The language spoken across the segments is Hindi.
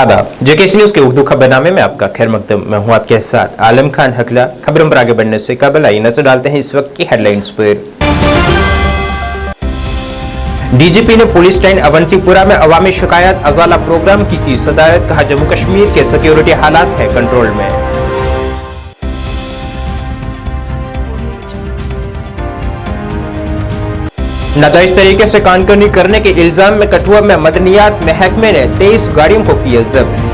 आदाब, जेकेसी न्यूज के उर्दू खबरनामे में आपका खैर मकदम। मैं हूं आपके साथ आलम खान हकला। खबरों पर आगे बढ़ने से कबल आई नजर डालते हैं इस वक्त की हेडलाइंस पर। डीजीपी ने पुलिस लाइन अवंतीपुरा में अवामी शिकायत अजाला प्रोग्राम की थी सदारत। कहा जम्मू कश्मीर के सिक्योरिटी हालात है कंट्रोल में। नाजायज तरीके से कानूनी करने के इल्जाम में कठुआ में मदनियात महकमे ने 23 गाड़ियों को किया जब्त।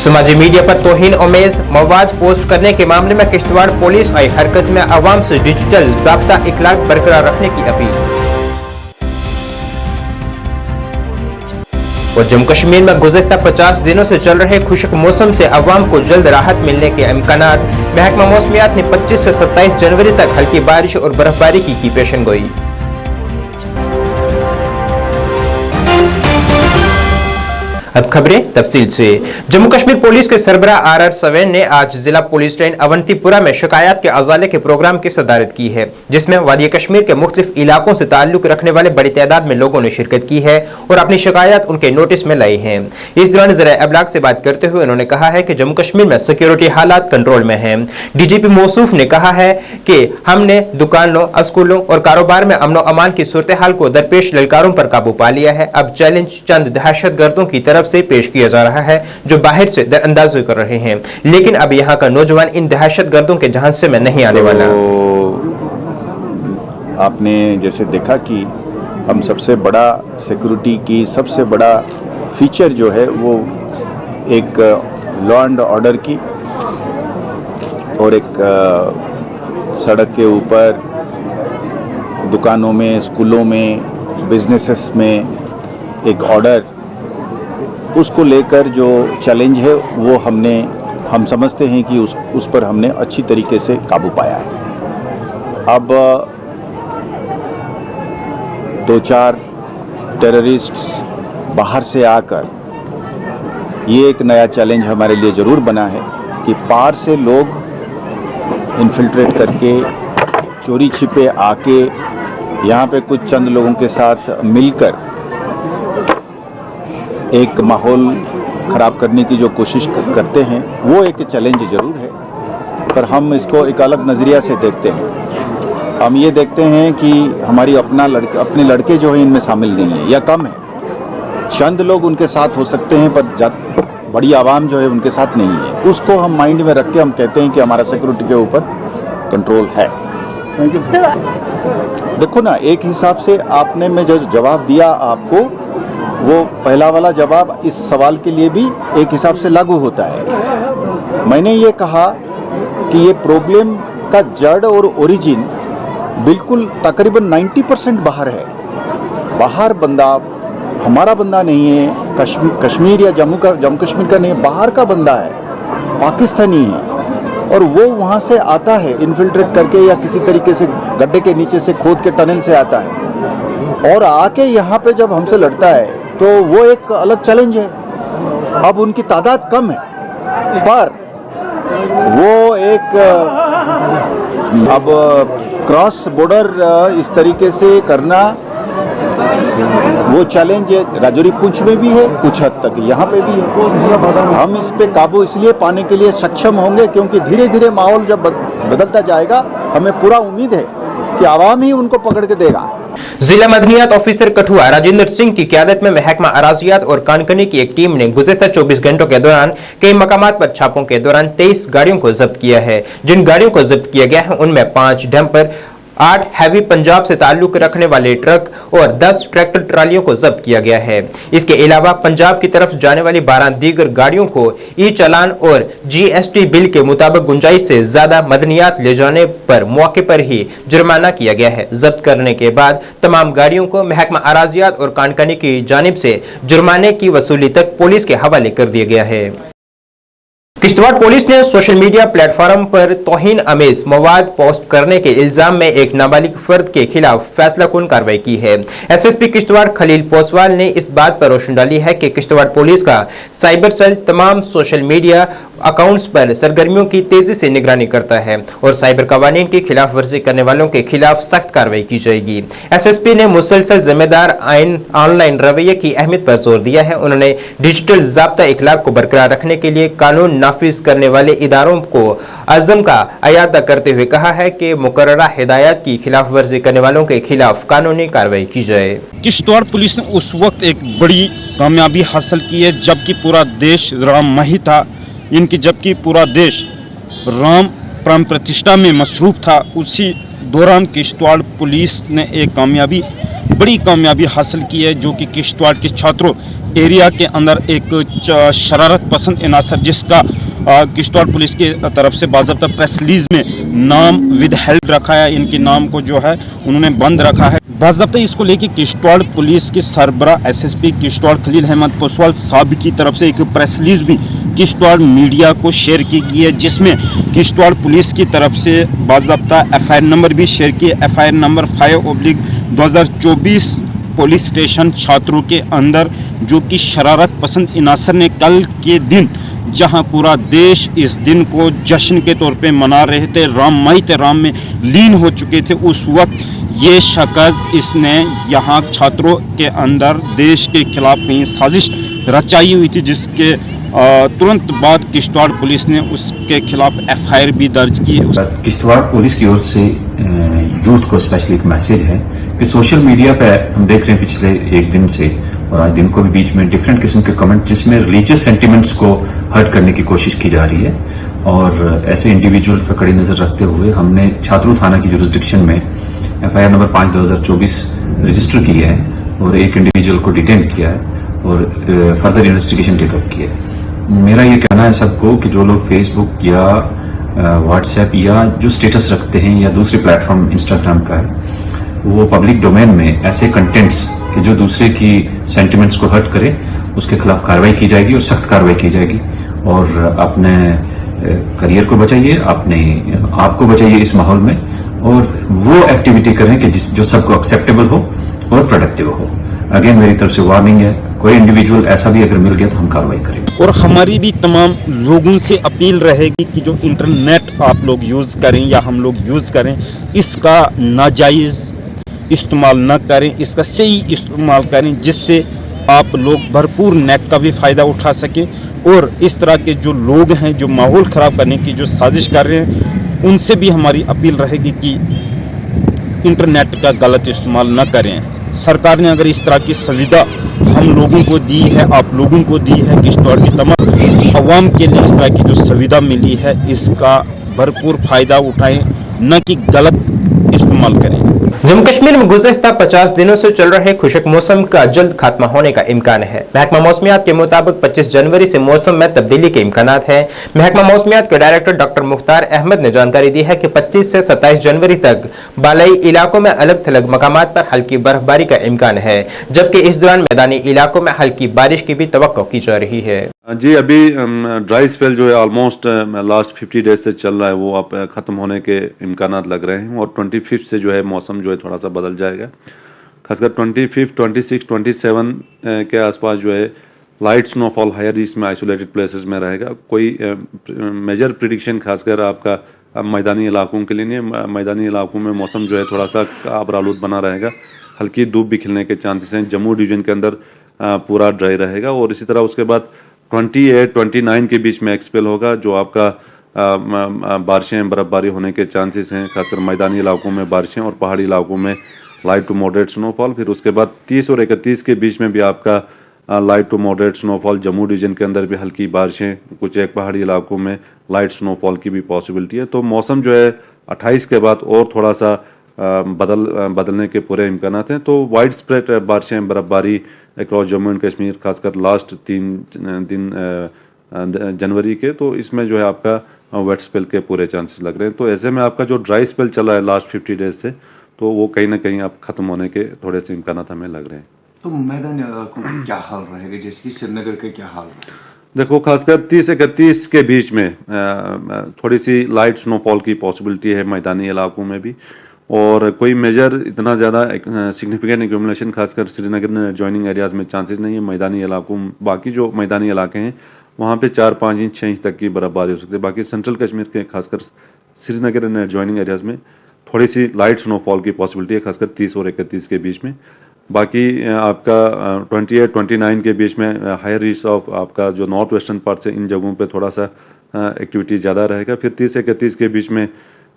समाजी मीडिया पर तौहीन आमेज मवाद पोस्ट करने के मामले में किश्तवाड़ पुलिस आई हरकत में अवाम से डिजिटल ज़ाब्ता इखलाक बरकरार रखने की अपील। और जम्मू कश्मीर में गुज़िश्ता 50 दिनों से चल रहे खुश्क मौसम से अवाम को जल्द राहत मिलने के इम्कानात। महकमा मौसमियात ने 25 से 27 जनवरी तक हल्की बारिश और बर्फबारी की पेशन गोई। अब खबरें तफसील से। जम्मू कश्मीर पुलिस के सरबराह आर सवेन ने आज जिला पुलिस लाइन अवंतीपुरा में शिकायत के अजाले के प्रोग्राम की सदारत की है, जिसमें वादी कश्मीर के मुख्तलिफ इलाकों से ताल्लुक रखने वाले बड़ी तादाद में लोगों ने शिरकत की है और अपनी शिकायत उनके नोटिस में लाई है। इस दौरान ज़राए अबलाग से बात करते हुए उन्होंने कहा है कि जम्मू कश्मीर में सिक्योरिटी हालात कंट्रोल में है। डीजीपी मौसूफ ने कहा है कि हमने दुकानों, स्कूलों और कारोबार में अमनो अमान की सूरत हाल को दरपेश ललकारों पर काबू पा लिया है। अब चैलेंज चंद दहशत गर्दों की तरफ से पेश किया जा रहा है जो बाहर से दरअंदाजी कर रहे हैं, लेकिन अब यहां का नौजवान इन दहशत गर्दों के झांसे में नहीं आने वाला। आपने जैसे देखा कि हम सबसे बड़ा सिक्योरिटी की सबसे बड़ा फीचर जो है वो एक लॉ एंड ऑर्डर की और एक सड़क के ऊपर, दुकानों में, स्कूलों में, बिजनेसेस में एक ऑर्डर, उसको लेकर जो चैलेंज है वो हम समझते हैं कि उस पर हमने अच्छी तरीके से काबू पाया है। अब 2-4 टेररिस्ट्स बाहर से आकर, ये एक नया चैलेंज हमारे लिए ज़रूर बना है कि पार से लोग इन्फिल्ट्रेट करके चोरी छिपे आके यहाँ पे कुछ चंद लोगों के साथ मिलकर एक माहौल ख़राब करने की जो कोशिश करते हैं, वो एक चैलेंज ज़रूर है, पर हम इसको एक अलग नज़रिया से देखते हैं। हम ये देखते हैं कि हमारी अपने लड़के जो हैं इनमें शामिल नहीं है या कम है। चंद लोग उनके साथ हो सकते हैं पर बड़ी आवाम जो है उनके साथ नहीं है। उसको हम माइंड में रख के हम कहते हैं कि हमारा सिक्योरिटी के ऊपर कंट्रोल है। देखो ना, एक हिसाब से आपने मैं जो जवाब दिया आपको, वो पहला वाला जवाब इस सवाल के लिए भी एक हिसाब से लागू होता है। मैंने ये कहा कि ये प्रॉब्लम का जड़ और ओरिजिन बिल्कुल तकरीबन 90% बाहर है। बाहर बंदा हमारा बंदा नहीं है, कश्मीर या जम्मू कश्मीर का नहीं है, बाहर का बंदा है, पाकिस्तानी है, और वो वहाँ से आता है इन्फिल्ट्रेट करके या किसी तरीके से गड्ढे के नीचे से खोद के टनल से आता है और आके यहाँ पे जब हमसे लड़ता है तो वो एक अलग चैलेंज है। अब उनकी तादाद कम है पर वो एक अब क्रॉस बॉर्डर इस तरीके से करना वो चैलेंज राजौरी पुंछ में भी है, कुछ हद तक यहाँ पे भी है। हम इस पे काबू इसलिए पाने के लिए सक्षम होंगे क्योंकि धीरे धीरे माहौल जब बदलता जाएगा, हमें पूरा उम्मीद है कि आवाम ही उनको पकड़ के देगा। जिला मदनियात ऑफिसर कठुआ राजेंद्र सिंह की क़यादत में महकमा अराजियात और कानकनी की एक टीम ने गुज़िश्ता 24 घंटों के दौरान कई मकामात पर छापों के दौरान 23 गाड़ियों को जब्त किया है। जिन गाड़ियों को जब्त किया गया है उनमें 5 डंपर, 8 हैवी पंजाब से ताल्लुक रखने वाले ट्रक और 10 ट्रैक्टर ट्रालियों को जब्त किया गया है। इसके अलावा पंजाब की तरफ जाने वाली 12 दीगर गाड़ियों को ई चालान और जीएसटी बिल के मुताबिक गुंजाइश से ज्यादा मदनियात ले जाने पर मौके पर ही जुर्माना किया गया है। जब्त करने के बाद तमाम गाड़ियों को महकमा अराजियात और कानकनी की जानिब से जुर्माने की वसूली तक पुलिस के हवाले कर दिया गया है। किश्तवाड़ पुलिस ने सोशल मीडिया प्लेटफॉर्म पर तौहीन आमेज मवाद पोस्ट करने के इल्जाम में एक नाबालिग फर्द के खिलाफ फैसलाकुन कार्रवाई की है। एसएसपी किश्तवाड़ खलील पोसवाल ने इस बात पर रोशनी डाली है कि किश्तवाड़ पुलिस का साइबर सेल तमाम सोशल मीडिया अकाउंट्स पर सरगर्मियों की तेजी से निगरानी करता है और साइबर कवानीन की खिलाफ वर्जी करने वालों के खिलाफ सख्त कार्रवाई की जाएगी। एसएसपी ने मुसलसल जिम्मेदार आइन ऑनलाइन रवैये की अहमियत पर जोर दिया है। उन्होंने डिजिटल ज़ाब्ता इखलाक को बरकरार रखने के लिए कानून नाफिज करने वाले इदारों को अज़म का अयादा करते हुए कहा है कि मुकर्ररा हिदायत की खिलाफ वर्जी करने वालों के खिलाफ कानूनी कार्रवाई की जाए। किश्तवाड़ पुलिस ने उस वक्त एक बड़ी कामयाबी हासिल की है जबकि पूरा देश राममही था, जबकि पूरा देश राम प्राण प्रतिष्ठा में मसरूफ था। उसी दौरान किश्तवाड़ पुलिस ने एक बड़ी कामयाबी हासिल की है जो कि किश्तवाड़ के छात्रों एरिया के अंदर एक शरारत पसंद इनासर जिसका किश्तवाड़ पुलिस की तरफ से बाज़ाब्ता प्रेस रिलीज में नाम विद हेल्प रखा है, इनके नाम को जो है उन्होंने बंद रखा है। बाज़ाब्ता इसको लेके किश्तवाड़ पुलिस के सरबरा एसएसपी किश्तवाड़ खलील अहमद पोसवाल साहब की तरफ से एक प्रेस रिलीज भी किश्तवाड़ मीडिया को शेयर की गई है जिसमें किश्तवाड़ पुलिस की तरफ से बाज़ाब्ता एफआईआर नंबर भी शेयर किए। एफआईआर नंबर 5/2024 पुलिस स्टेशन छात्रों के अंदर जो कि शरारत पसंद इनासर ने कल के दिन जहां पूरा देश इस दिन को जश्न के तौर पे मना रहे थे, राम में लीन हो चुके थे, उस वक्त ये शख्स इसने यहाँ छात्रों के अंदर देश के खिलाफ कहीं साजिश रचाई हुई थी जिसके तुरंत बाद किश्तवाड़ पुलिस ने उसके खिलाफ एफआईआर भी दर्ज की है। किश्तवाड़ पुलिस की ओर से यूथ को स्पेशली एक मैसेज है कि सोशल मीडिया पर हम देख रहे हैं पिछले एक दिन से और आज दिन को भी बीच में डिफरेंट किस्म के कमेंट जिसमें रिलीजियस सेंटिमेंट्स को हर्ट करने की कोशिश की जा रही है और ऐसे इंडिविजुअल पर कड़ी नजर रखते हुए हमने छात्रों थाना की जुरिस्डिक्शन में एफआईआर नंबर 5/2024 रजिस्टर की है और एक इंडिविजुअल को डिटेन किया है और फर्दर इन्वेस्टिगेशन टेकअप की है। मेरा ये कहना है सबको कि जो लोग फेसबुक या व्हाट्सएप या जो स्टेटस रखते हैं या दूसरे प्लेटफॉर्म इंस्टाग्राम का है वो पब्लिक डोमेन में ऐसे कंटेंट्स कि जो दूसरे की सेंटिमेंट्स को हर्ट करे उसके खिलाफ कार्रवाई की जाएगी और सख्त कार्रवाई की जाएगी और अपने करियर को बचाइए, अपने आप को बचाइए इस माहौल में और वो एक्टिविटी करें कि जो सबको एक्सेप्टेबल हो और प्रोडक्टिव हो। अगेन मेरी तरफ से वार्निंग है, कोई इंडिविजुअल ऐसा भी अगर मिल गया तो हम कार्रवाई करेंगे। और हमारी भी तमाम लोगों से अपील रहेगी कि जो इंटरनेट आप लोग यूज़ करें या हम लोग यूज़ करें इसका नाजायज़ इस्तेमाल न करें, इसका सही इस्तेमाल करें जिससे आप लोग भरपूर नेट का भी फ़ायदा उठा सकें और इस तरह के जो लोग हैं जो माहौल ख़राब करने की जो साजिश कर रहे हैं उनसे भी हमारी अपील रहेगी कि इंटरनेट का गलत इस्तेमाल न करें। सरकार ने अगर इस तरह की सुविधा हम लोगों को दी है, आप लोगों को दी है, किश्तवाड़ की तमाम अवाम के लिए इस तरह की जो सुविधा मिली है इसका भरपूर फ़ायदा उठाएं, न कि गलत इस्तेमाल करें। जम्मू कश्मीर में गुज़श्ता 50 दिनों से चल रहे खुशक मौसम का जल्द खात्मा होने का इम्कान है। महकमा मौसमियात के मुताबिक 25 जनवरी से मौसम में तब्दीली के इम्कानात हैं। महकमा मौसमियात के डायरेक्टर डॉक्टर मुख्तार अहमद ने जानकारी दी है कि 25 से 27 जनवरी तक बालाई इलाकों में अलग थलग मकामात पर हल्की बर्फबारी का इम्कान है, जबकि इस दौरान मैदानी इलाकों में हल्की बारिश की भी तवक्को की जा रही है। जी, अभी ड्राई स्पेल जो है ऑलमोस्ट लास्ट 50 डेज से चल रहा है वो अब ख़त्म होने के इम्कानात लग रहे हैं और 25 से जो है मौसम जो है थोड़ा सा बदल जाएगा। खासकर 25, 26, 27 के आसपास जो है लाइट स्नोफॉल हायर ईस्ट में आइसोलेटेड प्लेसेस में रहेगा। कोई मेजर प्रिडिक्शन खासकर आपका मैदानी इलाकों के लिए नहीं। मैदानी इलाकों में मौसम जो है थोड़ा सा आबरालूद बना रहेगा, हल्की धूप भी खिलने के चांसेस हैं। जम्मू डिवीजन के अंदर पूरा ड्राई रहेगा और इसी तरह उसके बाद 28, 29 के बीच में एक्सपेल होगा जो आपका बारिशें बर्फबारी होने के चांसेस हैं, खासकर मैदानी इलाकों में बारिशें और पहाड़ी इलाकों में लाइट टू मॉडरेट स्नोफॉल। फिर उसके बाद 30 और 31 के बीच में भी आपका light to moderate snowfall. Jammu division के अंदर भी हल्की बारिशें, कुछ एक पहाड़ी इलाकों में लाइट स्नोफॉल की भी पॉसिबिलिटी है। तो मौसम जो है 28 के बाद और थोड़ा सा बदलने के पूरे इम्कानात हैं। तो वाइड स्प्रेड बारिशें बर्फबारी अक्रॉस जम्मू एंड कश्मीर, खासकर लास्ट 3 दिन जनवरी के, तो इसमें जो है आपका वेट स्पेल के पूरे चांसेस लग रहे हैं। तो ऐसे में आपका जो ड्राई स्पेल चला है लास्ट 50 डेज से, तो वो कहीं ना कहीं आप खत्म होने के थोड़े से इम्कानात हमें लग रहे हैं। तो मैदानी इलाकों में क्या हाल रहेगा, जैसे कि श्रीनगर का क्या हाल रहेगा? देखो खासकर 30-31 के बीच में थोड़ी सी लाइट स्नोफॉल की पॉसिबिलिटी है मैदानी इलाकों में भी, और कोई मेजर इतना ज़्यादा सिग्निफिकेंट एक्यूमुलेशन खासकर श्रीनगर में एडजॉइनिंग एरियाज में चांसेस नहीं है। मैदानी इलाकों, बाकी जो मैदानी इलाके हैं वहाँ पे 4-5 इंच 6 इंच तक की बर्फबारी हो सकती है। बाकी सेंट्रल कश्मीर के खासकर श्रीनगर एंड एडजॉइनिंग एरियाज में थोड़ी सी लाइट स्नोफॉल की पॉसिबिलिटी है, खासकर 30 और 31 के बीच में। बाकी आपका 28-29 के बीच में हायर रिस्क ऑफ आपका जो नॉर्थ वेस्टर्न पार्ट से इन जगहों पे थोड़ा सा एक्टिविटी ज़्यादा रहेगा। फिर 30-31 के बीच में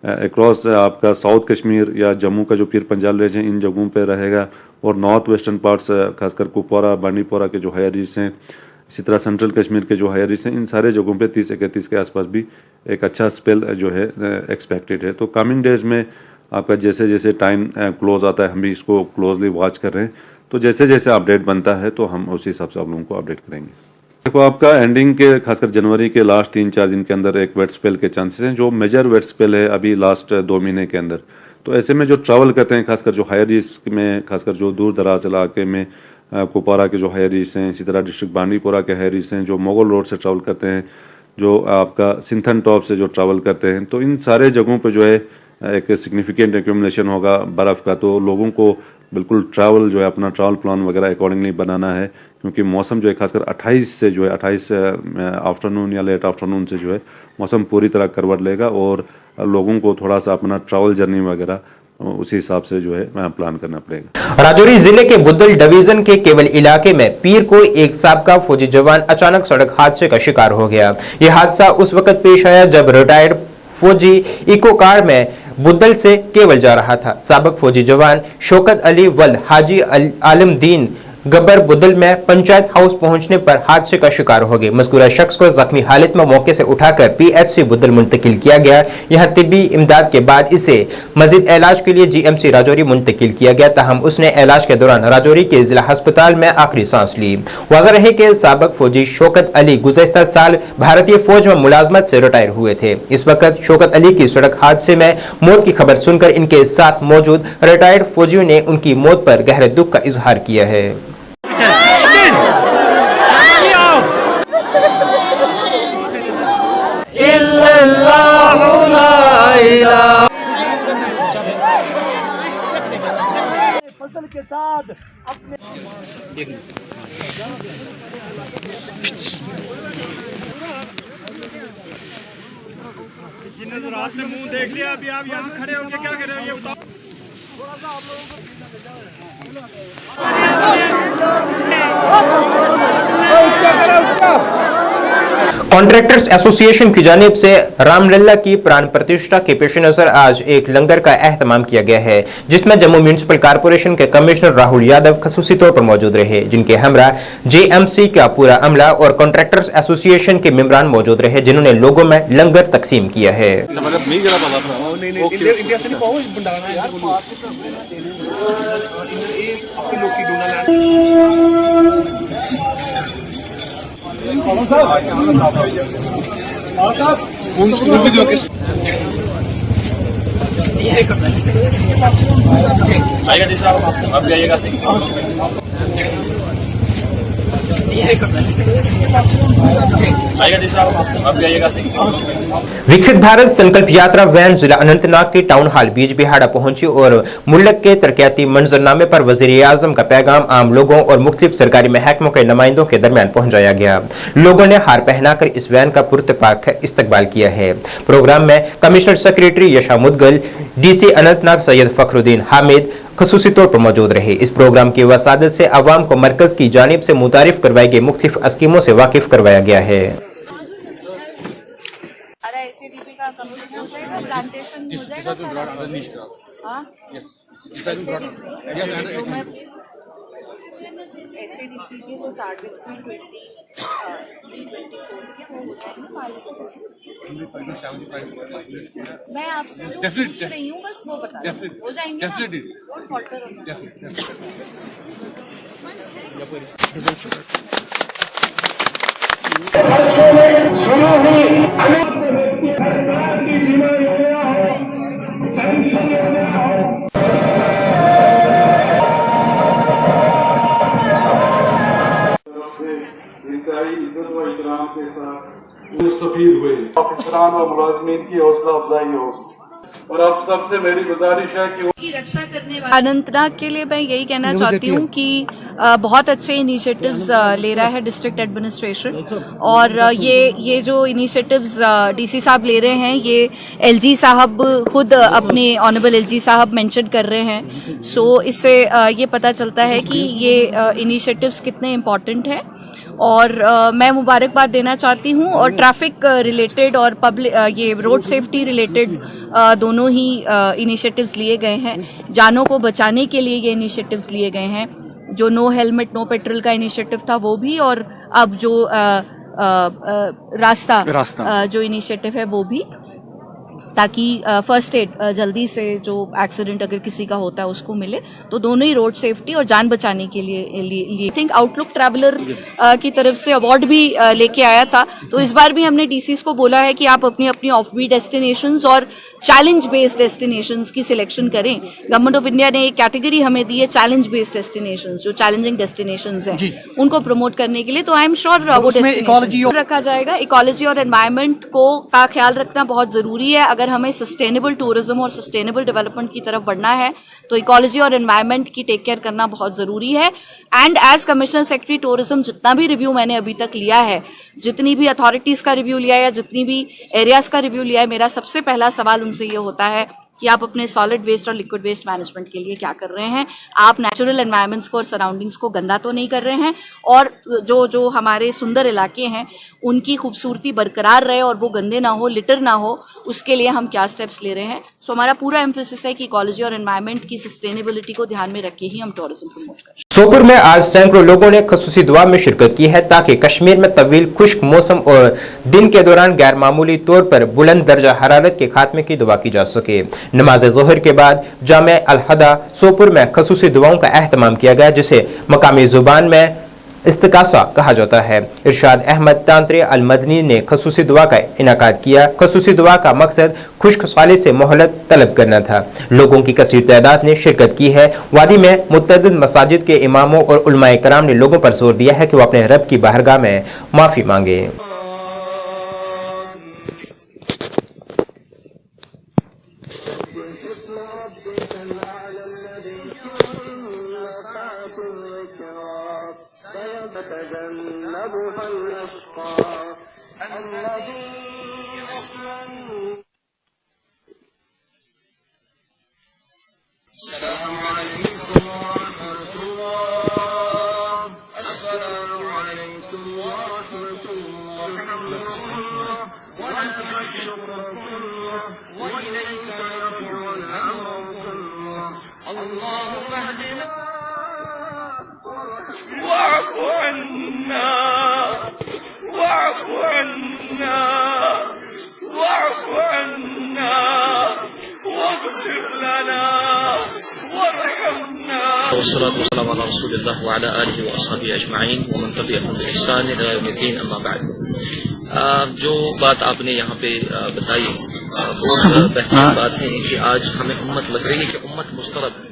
अक्रॉस आपका साउथ कश्मीर या जम्मू का जो पीर पंजाल रेंज है इन जगहों पे रहेगा, और नॉर्थ वेस्टर्न पार्ट्स खासकर कुपवारा बांडीपोरा के जो हायर रिस्क हैं, इसी तरह सेंट्रल कश्मीर के जो हायर रिस्क हैं, इन सारे जगहों पे 30-31 के आसपास भी एक अच्छा स्पेल जो है एक्सपेक्टेड है। तो कमिंग डेज में आपका जैसे जैसे टाइम क्लोज आता है, हम भी इसको क्लोजली वॉच कर रहे हैं, तो जैसे जैसे अपडेट बनता है तो हम उसी हिसाब से आप लोगों को अपडेट करेंगे। देखो आपका एंडिंग के खासकर जनवरी के लास्ट 3-4 दिन के अंदर एक वेट स्पेल के चांसेस हैं, जो मेजर वेट स्पेल है अभी लास्ट 2 महीने के अंदर। तो ऐसे में जो ट्रैवल करते हैं खासकर जो हायर रिस्क में, खासकर जो दूर दराज इलाके में कुपवारा के जो हायर रिस्क हैं, इसी तरह डिस्ट्रिक्ट बांडीपोरा के हायर रिस्क हैं, जो मोगल रोड से ट्रैवल करते हैं, जो आपका सिंथन टॉप से जो ट्रैवल करते हैं, तो इन सारे जगहों पर जो है एक सिग्निफिकेंट एक्यूमुलेशन होगा बर्फ़ का। तो लोगों को बिल्कुल ट्रैवल जो है अपना ट्रैवल प्लान वगैरह अकॉर्डिंगली बनाना है, क्योंकि मौसम जो है खासकर 28 से जो है 28 आफ्टरनून या लेट आफ्टरनून से जो है मौसम पूरी तरह करवट लेगा, और लोगों को थोड़ा सा अपना ट्रैवल जर्नी वगैरह उसी हिसाब से जो है प्लान करना पड़ेगा। राजौरी जिले के बुद्धल डिवीजन के केवल इलाके में पीर को एक साबका फौजी जवान अचानक सड़क हादसे का शिकार हो गया। यह हादसा उस वक्त पेश आया जब रिटायर्ड फौजी इको कार में बुद्धल से केवल जा रहा था। साबक फौजी जवान शौकत अली वल्द हाजी आलमदीन गब्बर बुद्धल में पंचायत हाउस पहुंचने पर हादसे का शिकार हो गए। मज़कूरा शख्स को जख्मी हालत में मौके से उठाकर पीएचसी बुद्धल मुंतकिल किया गया। यहां तिब्बी इमदाद के बाद इसे मजीद इलाज के लिए जीएमसी राजौरी मुंतकिल किया गया, ताहम उसने इलाज के दौरान राजौरी के जिला अस्पताल में आखिरी सांस ली। वाज़ह रहे कि साबक फौजी शौकत अली गुज़श्ता साल भारतीय फौज में मुलाजमत से रिटायर हुए थे। इस वक्त शौकत अली की सड़क हादसे में मौत की खबर सुनकर इनके साथ मौजूद रिटायर्ड फौजियों ने उनकी मौत पर गहरे दुख का इजहार किया है। फसल के साथ अपने जिन्होंने रात में मुंह देख लिया, अभी आप यहाँ खड़े होंगे क्या करें ये बताओ। थोड़ा सा आप लोगों कॉन्ट्रैक्टर्स एसोसिएशन की जानिब से रामलला की प्राण प्रतिष्ठा के पेश नजर आज एक लंगर का एहतमाम किया गया है, जिसमें जम्मू म्युनिसिपल कॉर्पोरेशन के कमिश्नर राहुल यादव खसूसी तौर पर मौजूद रहे, जिनके हमरा जेएमसी का पूरा अमला और कॉन्ट्रैक्टर्स एसोसिएशन के मेंबरान मौजूद रहे, जिन्होंने लोगों में लंगर तकसीम किया है। विकसित भारत संकल्प यात्रा वैन जिला अनंतनाग के टाउन हॉल बीच बिहाड़ा पहुंची और मुल्क के तरक्याती मंजरनामे पर वजीर आजम का पैगाम आम लोगों और मुख्तलिफ सरकारी महकमों के नुमाइंदों के दरमियान पहुंचाया गया। लोगों ने हार पहनाकर इस वैन का पुरतपाक इस्तकबाल किया है। प्रोग्राम में commissioner secretary Yasha Mudgal, DC Anantnag Syed Fakhruddin Hamid खसूसी तौर पर मौजूद रहे। इस प्रोग्राम की वसादत से अवाम को मरकज की जानिब से मुतारिफ करवाई गई मुख्तलिफ स्कीमों से वाकिफ करवाया गया है। HADP का कंप्लीट हो जाएगा, प्लांटेशन हो जाएगा सारा। हाँ HADP के जो टारगेट्स हैं 2024 के वो हो जाएंगे मालिक। मैं आपसे जो पूछ रही हूँ बस वो बता हो जाएंगे ना, और फॉल्टर इज्जत व इकराम हुए अफसरान और मुलाजमीन की हौसला अफजाई हो। और आप सबसे मेरी गुजारिश है कि की रक्षा करने वाले अनंतनाग के लिए मैं यही कहना चाहती हूँ कि बहुत अच्छे इनिशिएटिव्स ले रहा है डिस्ट्रिक्ट एडमिनिस्ट्रेशन, और ये जो इनिशिएटिव्स डीसी साहब ले रहे हैं ये एलजी साहब खुद अपने ऑनरेबल एलजी साहब मेंशन कर रहे हैं। सो इससे ये पता चलता है कि ये इनिशिएटिव्स कितने इम्पोर्टेंट हैं, और मैं मुबारकबाद देना चाहती हूँ। और ट्रैफिक रिलेटेड और पब्लिक ये रोड सेफ्टी रिलेटेड दोनों ही इनिशिएटिव्स लिए गए हैं। जानों को बचाने के लिए ये इनिशिएटिव्स लिए गए हैं, जो नो हेलमेट नो पेट्रोल का इनिशिएटिव था वो भी, और अब जो रास्ता जो इनिशिएटिव है वो भी, ताकि फर्स्ट एड जल्दी से जो एक्सीडेंट अगर किसी का होता है उसको मिले। तो दोनों ही रोड सेफ्टी और जान बचाने के लिए थिंक आउटलुक ट्रैवलर की तरफ से अवार्ड भी लेके आया था। तो इस बार भी हमने डीसीज को बोला है कि आप अपनी अपनी ऑफ बीट डेस्टिनेशंस और चैलेंज बेस्ड डेस्टिनेशंस की सिलेक्शन करें। गवर्नमेंट ऑफ इंडिया ने एक कैटेगरी हमें दी है चैलेंज बेस्ड डेस्टिनेशंस, जो चैलेंजिंग डेस्टिनेशंस हैं उनको प्रमोट करने के लिए। तो आई एम श्योर वो डेस्टिनेशन रखा जाएगा। इकोलॉजी और एनवायरमेंट का ख्याल रखना बहुत जरूरी है। अगर हमें सस्टेनेबल टूरिज्म और सस्टेनेबल डेवलपमेंट की तरफ बढ़ना है तो इकोलॉजी और एनवायरनमेंट की टेक केयर करना बहुत जरूरी है। And as commissioner secretary tourism जितना भी रिव्यू मैंने अभी तक लिया है, जितनी भी अथॉरिटीज का रिव्यू लिया है या जितनी भी एरियाज का रिव्यू लिया है, मेरा सबसे पहला सवाल उनसे ये होता है कि आप अपने सॉलिड वेस्ट और लिक्विड वेस्ट मैनेजमेंट के लिए क्या कर रहे हैं। आप नेचुरल एनवायरनमेंट्स को और सराउंडिंग्स को गंदा तो नहीं कर रहे हैं, और जो हमारे सुंदर इलाके हैं उनकी खूबसूरती बरकरार रहे और वो गंदे ना हो, लिटर ना हो, उसके लिए हम क्या स्टेप्स ले रहे हैं। सो हमारा पूरा एम्फेसिस है कि इकोलॉजी और एनवायरनमेंट की सस्टेनेबिलिटी को ध्यान में रख के ही हम टूरिज्म प्रमोट करें। सोपुर में आज सैकड़ों लोगों ने खसूसी दुआ में शिरकत की है ताकि कश्मीर में तवील खुश्क मौसम और दिन के दौरान गैर मामूली तौर पर बुलंद दर्जा हरारत के खात्मे की दुआ की जा सके। नमाज ज़ोहर के बाद जामे अल-हदा सोपुर में खसूसी दुआओं का एहतमाम किया गया, जिसे मकामी जुबान में इस्तिकासा कहा जाता है। इरशाद अहमद तांत्रे अल मदनी ने खसूसी दुआ का इनाकाद किया। खसूसी दुआ का मकसद खुश्क साले से मोहलत तलब करना था। लोगों की कसीर तादाद ने शिरकत की है। वादी में मुतअद्दिद मसाजिद के इमामों और उलमाए कराम ने लोगों पर जोर दिया है कि वो अपने रब की बारगाह में माफी मांगे। जो बात आपने यहाँ पे बताई बहुत बेहतरीन बात है कि आज हमें उम्मत लग रही है कि उम्मत मुस्तरद है,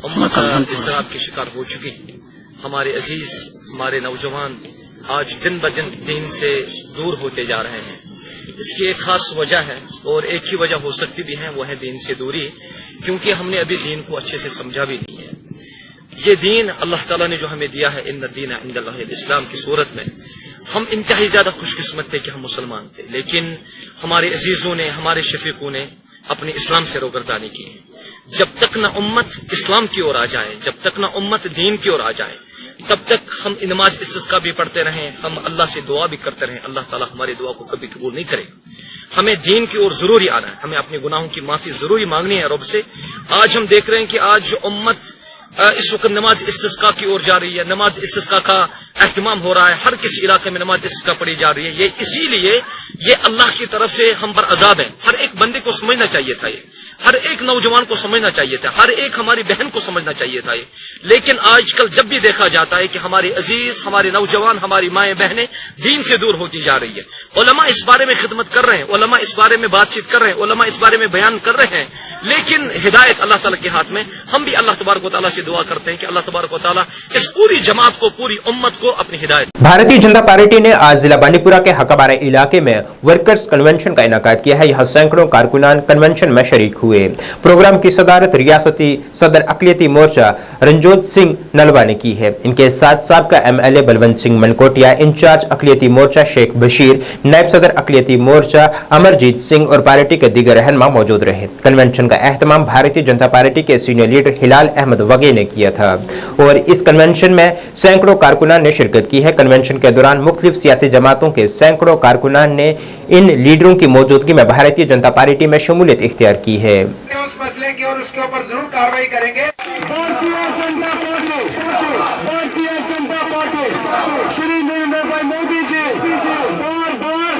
उम्मत इस तरह की शिकार हो चुकी है। हमारे अजीज, हमारे नौजवान आज दिन ब दिन दीन से दूर होते जा रहे हैं। इसकी एक खास वजह है और एक ही वजह हो सकती भी है, वो है दीन से दूरी, क्योंकि हमने अभी दीन को अच्छे से समझा भी नहीं है। ये दीन अल्लाह ताला ने जो हमें दिया है, इन्ना दीन इंदल्लाहिल इस्लाम की सूरत में हम इंतहाई ज्यादा खुशकिस्मत थे कि हम मुसलमान थे, लेकिन हमारे अजीजों ने, हमारे शफीकों ने अपने इस्लाम से रोगर्दानी की। जब तक न उम्मत इस्लाम की ओर आ जाए, जब तक न उम्मत दीन की ओर आ जाए, तब तक हम नमाज इस्तिस्का भी पढ़ते रहें, हम अल्लाह से दुआ भी करते रहें, अल्लाह ताला हमारी दुआ को कभी कबूल नहीं करेगा। हमें दीन की ओर जरूरी आना है, हमें अपने गुनाहों की माफी जरूरी मांगनी है रब से। आज हम देख रहे हैं कि आज जो उम्मत इस वक्त नमाज इस्तिस्का की ओर जा रही है, नमाज इस्तिस्का का एहतमाम हो रहा है, हर किसी इलाके में नमाज इस्तिस्का पढ़ी जा रही है। ये इसीलिए ये अल्लाह की तरफ से हम पर अजाब है। हर एक बंदे को समझना चाहिए था ये हर एक नौजवान को समझना चाहिए था, हर एक हमारी बहन को समझना चाहिए था ये। लेकिन आजकल जब भी देखा जाता है कि हमारे अजीज, हमारे नौजवान, हमारी माएं बहनें दीन से दूर होती जा रही है। उलमा इस बारे में खिदमत कर रहे हैं, उलमा इस बारे में बातचीत कर रहे हैं, उलमा इस बारे में बयान कर रहे हैं, लेकिन हिदायत अल्लाह ताला के हाथ में। हम भी अल्लाह तबारक व तआला से दुआ करते हैं कि अल्लाह तबारक व तआला इस पूरी जमात को, पूरी उम्मत को अपनी हिदायत। भारतीय जनता पार्टी ने आज जिला बांडीपुरा के हकाबारा इलाके में वर्कर्स कन्वेंशन का इनेकाद किया है। यहाँ सैकड़ों कारकुनान कन्वेंशन में शरीक हुए। प्रोग्राम की सदारत रियासती सदर अकलियती मोर्चा रंजोत सिंह नलवा ने की है। इनके साथ साबका एमएलए बलवंत सिंह मनकोटिया, इंचार्ज अकलियती मोर्चा शेख बशीर, नायब सदर अकलियती मोर्चा अमरजीत सिंह और पार्टी के दीगर रहनुमा मौजूद रहे। कन्वेंशन का एहतमाम भारतीय जनता पार्टी के सीनियर लीडर हिलाल अहमद वगे ने किया था और इस कन्वेंशन में सैकड़ों कारकुनान ने शिरकत की है। कन्वेंशन के दौरान मुख्तलिफ सियासी जमातों के सैकड़ों कारकुनान ने इन लीडरों की मौजूदगी में भारतीय जनता पार्टी में शमूलियत इख्तियार की है। उस मसले की और उसके ऊपर जरूर कार्रवाई करेंगे। भारतीय जनता पार्टी श्री नरेंद्र भाई मोदी जी बार बार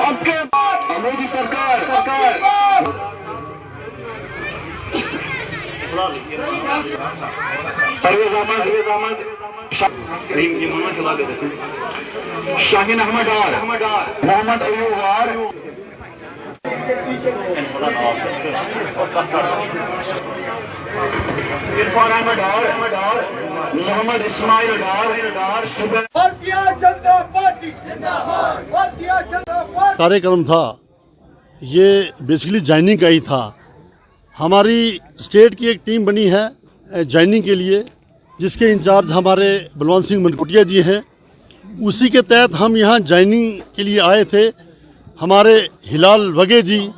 आपके मोदी सरकार परवेज अहमद शाहीन अहमद डार, मोहम्मद अयूब वार, इरफान अहमद डार, मोहम्मद इस्माइल डार। भारतीय जनता पार्टी कार्यक्रम था ये बेसिकली ज्वाइनिंग का ही था। हमारी स्टेट की एक टीम बनी है ज्वाइनिंग के लिए, जिसके इंचार्ज हमारे बलवंत सिंह मनकोटिया जी हैं। उसी के तहत हम यहाँ ज्वाइनिंग के लिए आए थे। हमारे हिलाल वगे जी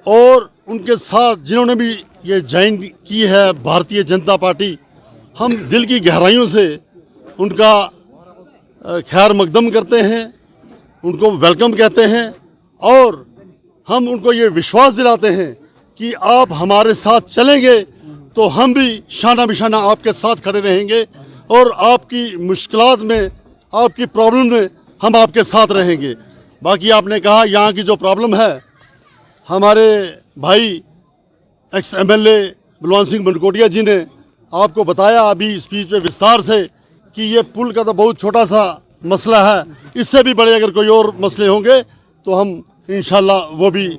और उनके साथ जिन्होंने भी ये ज्वाइन की है भारतीय जनता पार्टी, हम दिल की गहराइयों से उनका खैर मकदम करते हैं, उनको वेलकम कहते हैं और हम उनको ये विश्वास दिलाते हैं कि आप हमारे साथ चलेंगे तो हम भी शाना बिशाना आपके साथ खड़े रहेंगे और आपकी मुश्किलात में, आपकी प्रॉब्लम में हम आपके साथ रहेंगे। बाकी आपने कहा यहाँ की जो प्रॉब्लम है, हमारे भाई एक्स एमएलए बलवंत सिंह मनकोटिया जी ने आपको बताया अभी स्पीच में विस्तार से कि ये पुल का तो बहुत छोटा सा मसला है, इससे भी बड़े अगर कोई और मसले होंगे तो हम इंशाल्लाह वो भी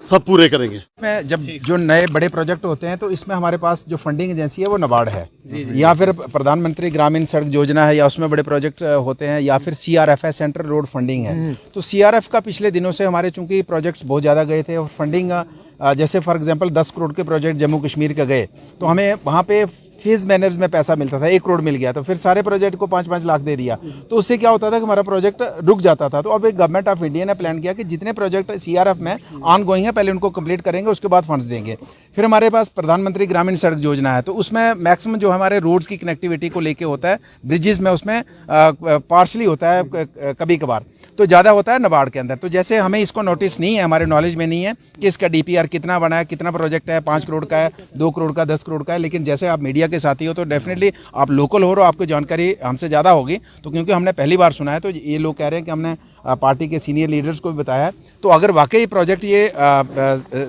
सब पूरे करेंगे। में जब जो नए बड़े प्रोजेक्ट होते हैं तो इसमें हमारे पास जो फंडिंग एजेंसी है वो नाबार्ड है, या फिर प्रधानमंत्री ग्रामीण सड़क योजना है, या उसमें बड़े प्रोजेक्ट होते हैं, या फिर सीआरएफ है, सेंट्रल रोड फंडिंग है। तो सीआरएफ का पिछले दिनों से हमारे चूंकि प्रोजेक्ट्स बहुत ज़्यादा गए थे और फंडिंग जैसे फॉर एग्जांपल 10 करोड़ के प्रोजेक्ट जम्मू कश्मीर के गए तो हमें वहाँ पे फेज मैनर्स में पैसा मिलता था, 1 करोड़ मिल गया तो फिर सारे प्रोजेक्ट को 5-5 लाख दे दिया, तो उससे क्या होता था कि हमारा प्रोजेक्ट रुक जाता था। तो अब एक गवर्नमेंट ऑफ इंडिया ने प्लान किया कि जितने प्रोजेक्ट सीआरएफ में ऑन गोइंग है पहले उनको कंप्लीट करेंगे, उसके बाद फंड्स देंगे। फिर हमारे पास प्रधानमंत्री ग्रामीण सड़क योजना है, तो उसमें मैक्सिमम जो हमारे रोड्स की कनेक्टिविटी को लेके होता है, ब्रिजेस में उसमें पार्शली होता है कभी कभार, तो ज़्यादा होता है नाबार्ड के अंदर। तो जैसे हमें इसको नोटिस नहीं है, हमारे नॉलेज में नहीं है कि इसका डीपीआर कितना बना है, कितना प्रोजेक्ट है, 5 करोड़ का है, 2 करोड़ का, 10 करोड़ का है, लेकिन जैसे आप मीडिया के साथी हो तो डेफिनेटली आप लोकल हो रहे हो, आपको जानकारी हमसे ज़्यादा होगी। तो क्योंकि हमने पहली बार सुना है तो ये लोग कह रहे हैं कि हमने पार्टी के सीनियर लीडर्स को भी बताया है। तो अगर वाकई प्रोजेक्ट ये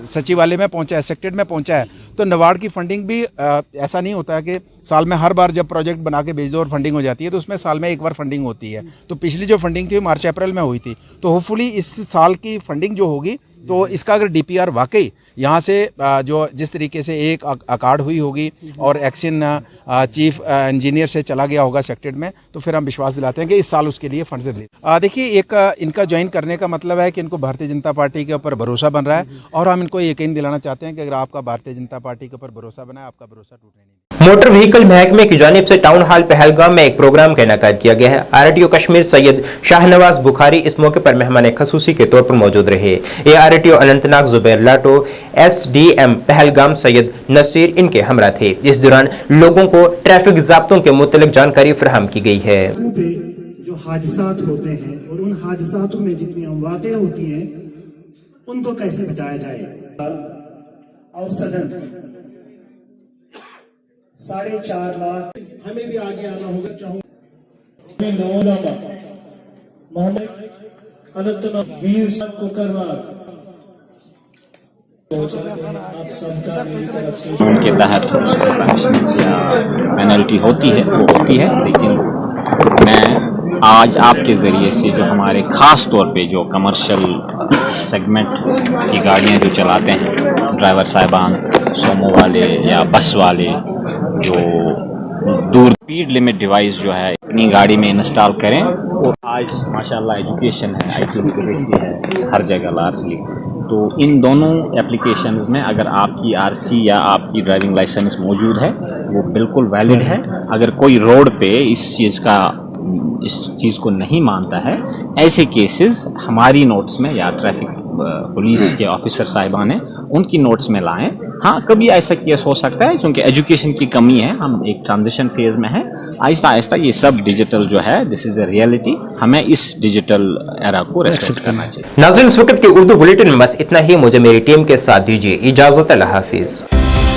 सचिवालय में पहुंचा है, सेक्रेटरीट में पहुंचा है, तो नाबार्ड की फंडिंग भी ऐसा नहीं होता है कि साल में हर बार जब प्रोजेक्ट बना के भेज दो और फंडिंग हो जाती है, तो उसमें साल में एक बार फंडिंग होती है। तो पिछली जो फंडिंग थी मार्च अप्रैल में हुई थी, तो होपफुली इस साल की फंडिंग जो होगी तो इसका अगर डीपीआर वाकई यहाँ से जो जिस तरीके से एक अकार्ड हुई होगी और एक्शन चीफ इंजीनियर से चला गया होगा सेक्रेटरीट में, तो फिर हम विश्वास दिलाते हैं कि इस साल उसके लिए फंड्स रिलीज। देखिए, एक इनका ज्वाइन करने का मतलब है कि इनको भारतीय जनता पार्टी के ऊपर भरोसा बन रहा है और हम इनको यकीन दिलाना चाहते हैं कि अगर आपका भारतीय जनता पार्टी के ऊपर भरोसा बना है, आपका भरोसा टूटने नहीं। मोटर व्हीकल महकमे की जानिब से टाउन हॉल पहलगाम में एक प्रोग्राम का इनेकाद किया गया है। आरटीओ कश्मीर सैयद शाहनवाज बुखारी इस मौके पर मेहमान खसूसी के तौर पर मौजूद रहे। आरटीओ अनंतनाग जुबैर लाटो, एसडीएम पहलगाम सैयद नसीर इनके हमरा थे। इस दौरान लोगों को ट्रैफिक ज़ाब्तों के मुतल्लिक जानकारी फराहम की गई है। जो हादसात होते हैं और उन हादसातों में जितनी अमवातें होती हैं उनको कैसे बचाया जाए। और सदन 4.5 लाख हमें भी आगे आना होगा। चाहूँ मोहम्मद अनंतनाग वीर कोकरनाग आप सबका मेरी तरफ से उनके तहत उसको पनिशमेंट या पेनल्टी होती है, वो होती है। लेकिन मैं आज आपके ज़रिए से जो हमारे ख़ास तौर पे जो कमर्शियल सेगमेंट की गाड़ियां जो चलाते हैं, ड्राइवर साहिबान, सोमो वाले या बस वाले, जो दूर स्पीड लिमिट डिवाइस जो है अपनी गाड़ी में इंस्टॉल करें। और आज माशाल्लाह एजुकेशन है, IT लिटरेसी है हर जगह लार्जली, तो इन दोनों एप्लीकेशंस में अगर आपकी RC या आपकी ड्राइविंग लाइसेंस मौजूद है वो बिल्कुल वैलिड है। अगर कोई रोड पे इस चीज़ को नहीं मानता है, ऐसे केसेस हमारी नोट्स में या ट्रैफिक पुलिस के ऑफिसर साहिबान हैं उनकी नोट्स में लाएं। हाँ, कभी ऐसा केस हो सकता है क्योंकि एजुकेशन की कमी है, हम एक ट्रांजिशन फेज में हैं। आहिस्ता आहिस्ता ये सब डिजिटल जो है, दिस इज़ अ रियलिटी, हमें इस डिजिटल एरा को रेस्पेक्ट करना चाहिए। नाज़रीन, इस वक्त के उर्दू बुलेटिन में बस इतना ही। मुझे मेरी टीम के साथ दीजिए इजाज़त। अल्लाह हाफिज़।